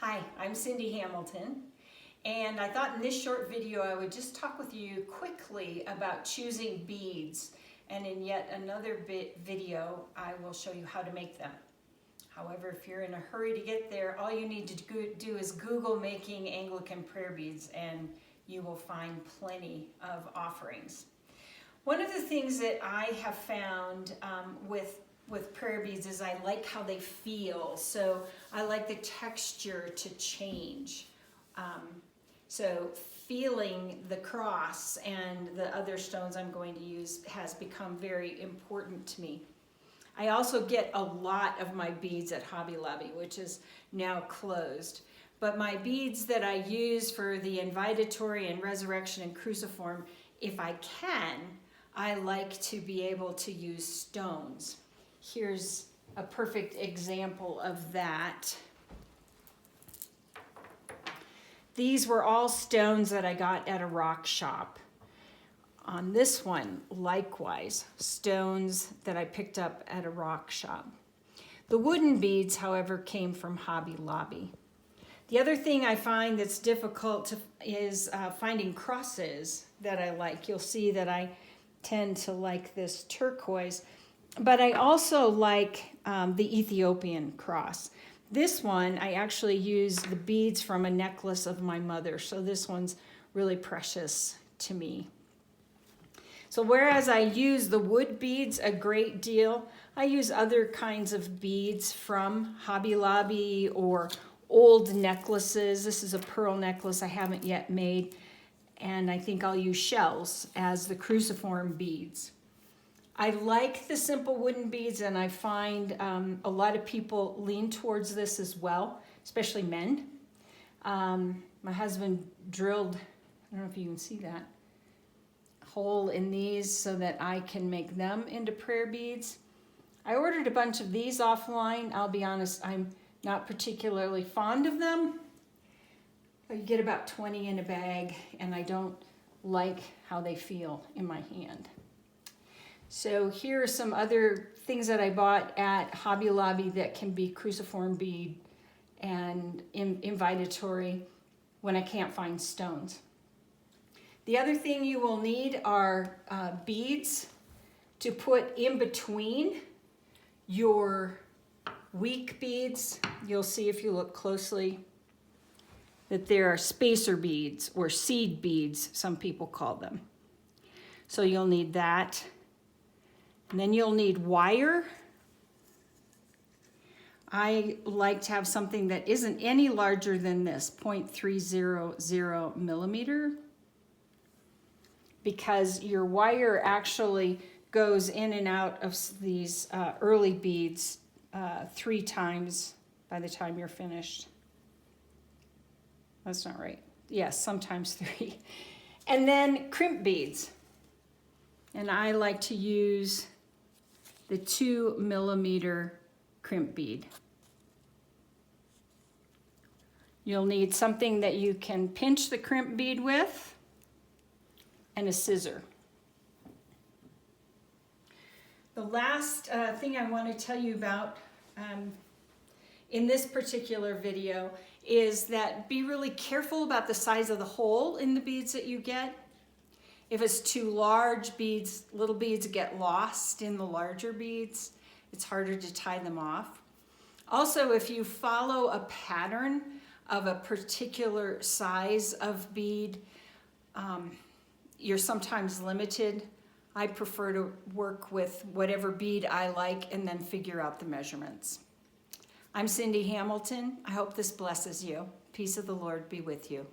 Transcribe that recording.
Hi, I'm Cindy Hamilton, and I thought in this short video I would just talk with you quickly about choosing beads, and in yet another video I will show you how to make them. However, if you're in a hurry to get there, all you need to do is Google making Anglican prayer beads and you will find plenty of offerings. One of the things that I have found with prayer beads is I like how they feel. So I like the texture to change. So feeling the cross and the other stones I'm going to use has become very important to me. I also get a lot of my beads at Hobby Lobby, which is now closed. But my beads that I use for the invitatory and resurrection and cruciform, if I can, I like to be able to use stones. Here's a perfect example of that. These were all stones that I got at a rock shop. On this one, likewise, stones that I picked up at a rock shop. The wooden beads, however, came from Hobby Lobby. The other thing I find that's difficult is finding crosses that I like. You'll see that I tend to like this turquoise, but I also like the Ethiopian cross. This one, I actually use the beads from a necklace of my mother, so this one's really precious to me. So whereas I use the wood beads a great deal, I use other kinds of beads from Hobby Lobby or old necklaces. This is a pearl necklace I haven't yet made, and I think I'll use shells as the cruciform beads. I like the simple wooden beads, and I find a lot of people lean towards this as well, especially men. My husband drilled, I don't know if you can see that, hole in these so that I can make them into prayer beads. I ordered a bunch of these offline. I'll be honest, I'm not particularly fond of them. You get about 20 in a bag, and I don't like how they feel in my hand. So here are some other things that I bought at Hobby Lobby that can be cruciform bead and invitatory when I can't find stones. The other thing you will need are beads to put in between your weak beads. You'll see if you look closely that there are spacer beads, or seed beads, some people call them. So you'll need that. And then you'll need wire. I like to have something that isn't any larger than this, 0.300 millimeter, because your wire actually goes in and out of these early beads 3 times by the time you're finished. That's not right. Yes, sometimes 3. And then crimp beads. And I like to use the 2 millimeter crimp bead. You'll need something that you can pinch the crimp bead with and a scissor. The last thing I want to tell you about in this particular video is that be really careful about the size of the hole in the beads that you get. If it's too large, beads, little beads get lost in the larger beads. It's harder to tie them off. Also, if you follow a pattern of a particular size of bead, you're sometimes limited. I prefer to work with whatever bead I like and then figure out the measurements. I'm Cindy Hamilton. I hope this blesses you. Peace of the Lord be with you.